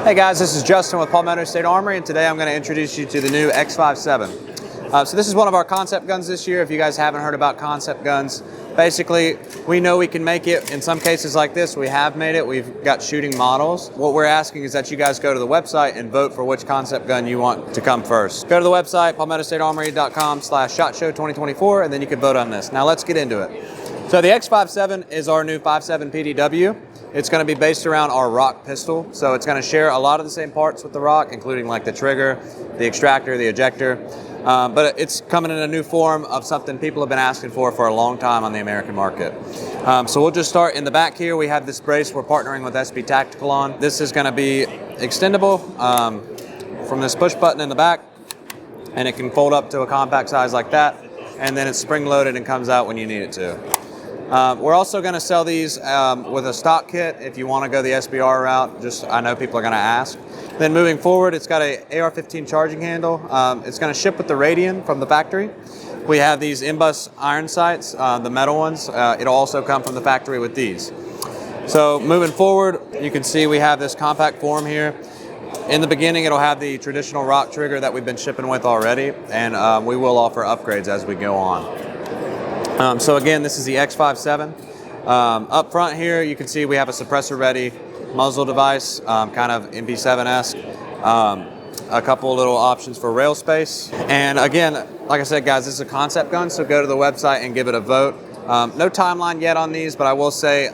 Hey guys, this is Justin with Palmetto State Armory, and today I'm going to introduce you to the new X5.7. So this is one of our concept guns this year. If you guys haven't heard about concept guns, basically we know we can make it. In some cases like this, we have made it. We've got shooting models. What we're asking is that you guys go to the website and vote for which concept gun you want to come first. Go to the website, palmettostatearmory.com/SHOT Show 2024, and then you can vote on this. Now let's get into it. So the X5.7 is our new 5.7 PDW. It's going to be based around our rock pistol. So it's going to share a lot of the same parts with the rock, including like the trigger, the extractor, the ejector. But it's coming in a new form of something people have been asking for a long time on the American market. So we'll just start in the back here. We have this brace we're partnering with HRT Tactical on. This is going to be extendable from this push button in the back, and it can fold up to a compact size like that. And then it's spring loaded and comes out when you need it to. We're also going to sell these with a stock kit if you want to go the SBR route. I know people are going to ask. Then moving forward, it's got a AR-15 charging handle. It's going to ship with the Radian from the factory. We have these in-bus iron sights, the metal ones. It'll also come from the factory with these. So moving forward, you can see we have this compact form here. In the beginning, it'll have the traditional rock trigger that we've been shipping with already, and we will offer upgrades as we go on. So again, this is the X5.7. Up front here, you can see we have a suppressor-ready muzzle device, kind of MP7-esque. A couple little options for rail space. And again, like I said, guys, this is a concept gun, so go to the website and give it a vote. No timeline yet on these, but I will say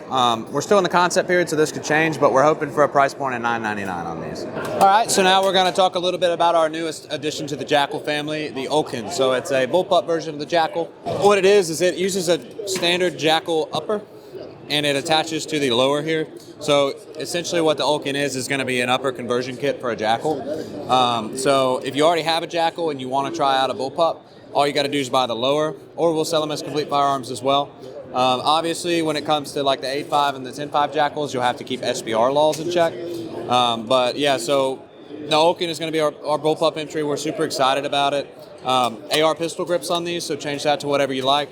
we're still in the concept period, so this could change, but we're hoping for a price point of $9.99 on these. All right, so now we're going to talk a little bit about our newest addition to the Jackal family, the Oaken. So it's a Bullpup version of the Jackal. What it is it uses a standard Jackal upper, and it attaches to the lower here. So essentially what the Oaken is going to be an upper conversion kit for a Jackal. So if you already have a Jackal and you want to try out a Bullpup, all you got to do is buy the lower, or we'll sell them as complete firearms as well. Obviously, when it comes to like the 8.5 and the 10.5 Jackals, you'll have to keep SBR laws in check. But yeah, so the Oaken is going to be our Bullpup entry. We're super excited about it. AR pistol grips on these, so change that to whatever you like.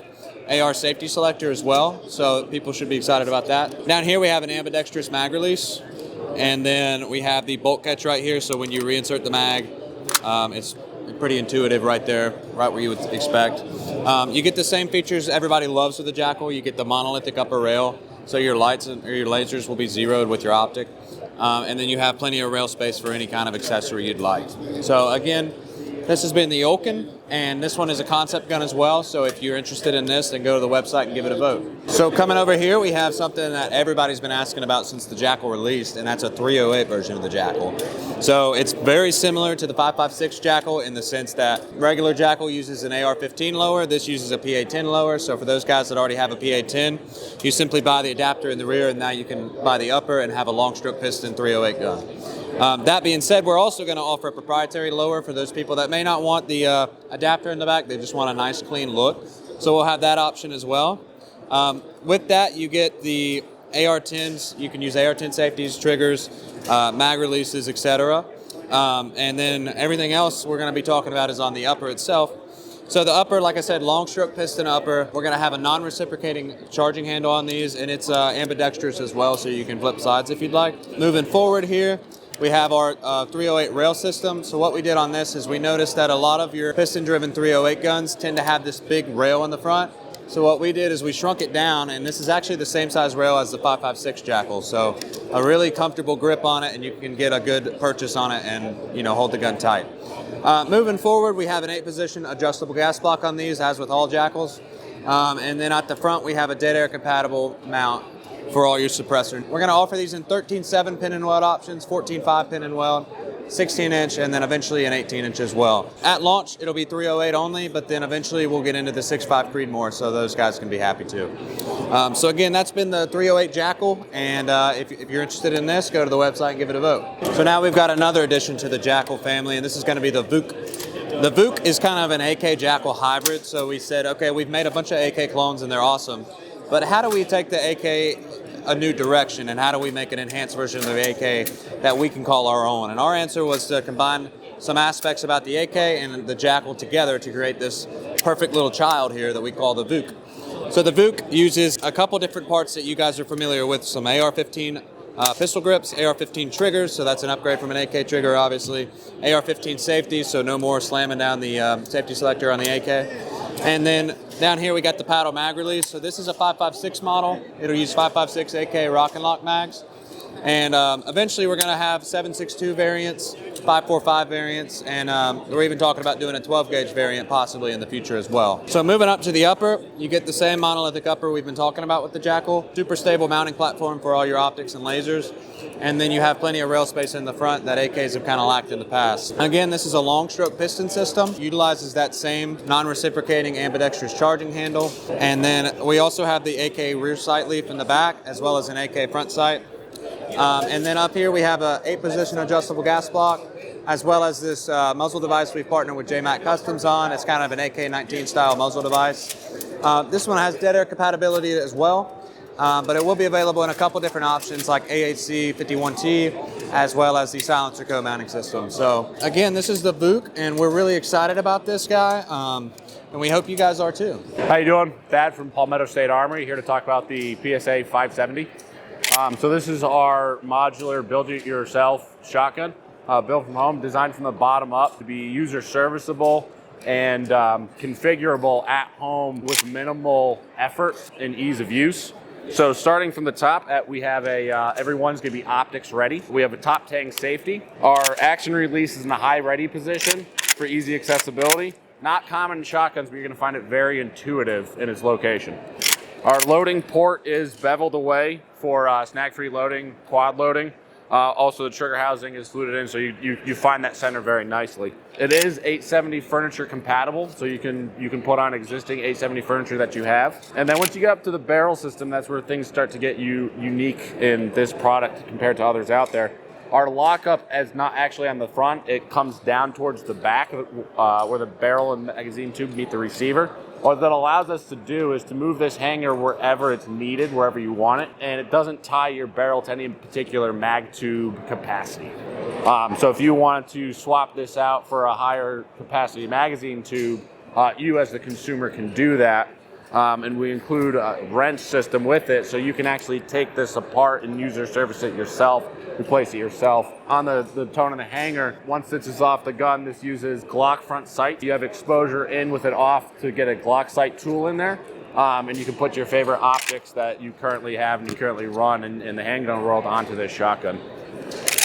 AR safety selector as well, so people should be excited about that. Down here we have an ambidextrous mag release, and then we have the bolt catch right here, so when you reinsert the mag, it's pretty intuitive right there, right where you would expect. You get the same features everybody loves with the Jackal. You get the monolithic upper rail, so your lights or your lasers will be zeroed with your optic. And then you have plenty of rail space for any kind of accessory you'd like. So again, this has been the Oaken, and this one is a concept gun as well, so if you're interested in this, then go to the website and give it a vote. So coming over here, we have something that everybody's been asking about since the Jackal released, and that's a 308 version of the Jackal. So it's very similar to the 5.56 Jackal in the sense that regular Jackal uses an AR-15 lower, this uses a PA-10 lower, so for those guys that already have a PA-10, you simply buy the adapter in the rear, and now you can buy the upper and have a long stroke piston 308 gun. That being said, we're also going to offer a proprietary lower for those people that may not want the adapter in the back. They just want a nice, clean look. So we'll have that option as well. With that, you get the AR-10s. You can use AR-10 safeties, triggers, mag releases, etc. And then everything else we're going to be talking about is on the upper itself. So the upper, like I said, long stroke piston upper. We're going to have a non-reciprocating charging handle on these, and it's ambidextrous as well, so you can flip sides if you'd like. Moving forward here, we have our 308 rail system. So what we did on this is we noticed that a lot of your piston-driven 308 guns tend to have this big rail in the front. So what we did is we shrunk it down, and this is actually the same size rail as the 5.56 Jackal. So a really comfortable grip on it, and you can get a good purchase on it and hold the gun tight. Moving forward, we have an 8-position adjustable gas block on these, as with all Jackals. And then at the front, we have a dead air compatible mount for all your suppressor. We're going to offer these in 13.7 pin and weld options, 14.5 pin and weld, 16-inch, and then eventually an 18-inch as well. At launch, it'll be 308 only, but then eventually we'll get into the 6.5 Creedmoor, so those guys can be happy too. So again, that's been the 308 Jackal, and if you're interested in this, go to the website and give it a vote. So now we've got another addition to the Jackal family, and this is going to be the Vuk. The Vuk is kind of an AK Jackal hybrid, so we said, okay, we've made a bunch of AK clones and they're awesome, but how do we take the AK a new direction, and how do we make an enhanced version of the AK that we can call our own? And our answer was to combine some aspects about the AK and the Jackal together to create this perfect little child here that we call the Vuk. So the Vuk uses a couple different parts that you guys are familiar with, some AR-15 pistol grips, AR-15 triggers, so that's an upgrade from an AK trigger, obviously. AR-15 safety, so no more slamming down the safety selector on the AK. And then down here we got the paddle mag release. So this is a 5.56 model. It'll use 5.56 AK rock and lock mags. And eventually we're going to have 7.62 variants, 5.45 variants, and we're even talking about doing a 12 gauge variant possibly in the future as well. So moving up to the upper, you get the same monolithic upper we've been talking about with the Jackal. Super stable mounting platform for all your optics and lasers. And then you have plenty of rail space in the front that AKs have kind of lacked in the past. Again, this is a long stroke piston system. Utilizes that same non-reciprocating ambidextrous charging handle. And then we also have the AK rear sight leaf in the back, as well as an AK front sight. And then up here we have a 8-position adjustable gas block, as well as this muzzle device we've partnered with JMac Customs on. It's kind of an AK-19 style muzzle device. This one has dead air compatibility as well. But it will be available in a couple different options like AHC 51T, as well as the silencer co-mounting system. So again, this is the Vuk, and we're really excited about this guy, and we hope you guys are too. How you doing? Thad from Palmetto State Armory, here to talk about the PSA 570. So this is our modular build-it-yourself shotgun, built from home, designed from the bottom up to be user serviceable and configurable at home with minimal effort and ease of use. So starting from the top, we have everyone's going to be optics ready. We have a top tang safety. Our action release is in a high ready position for easy accessibility. Not common in shotguns, but you're going to find it very intuitive in its location. Our loading port is beveled away for snag-free loading, quad loading. Also, the trigger housing is fluted in, so you find that center very nicely. It is 870 furniture compatible, so you can put on existing 870 furniture that you have. And then once you get up to the barrel system, that's where things start to get unique in this product compared to others out there. Our lockup is not actually on the front. It comes down towards the back where the barrel and magazine tube meet the receiver. What that allows us to do is to move this hanger wherever it's needed, wherever you want it, and it doesn't tie your barrel to any particular mag tube capacity. So if you wanted to swap this out for a higher capacity magazine tube, you as the consumer can do that. And we include a wrench system with it, so you can actually take this apart and user service it yourself, replace it yourself. On the tone of the hanger, once this is off the gun, this uses Glock front sight. You have exposure in with it off to get a Glock sight tool in there, and you can put your favorite optics that you currently have and you currently run in the handgun world onto this shotgun.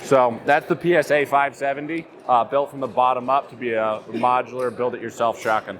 So that's the PSA 570, built from the bottom up to be a modular build-it-yourself shotgun.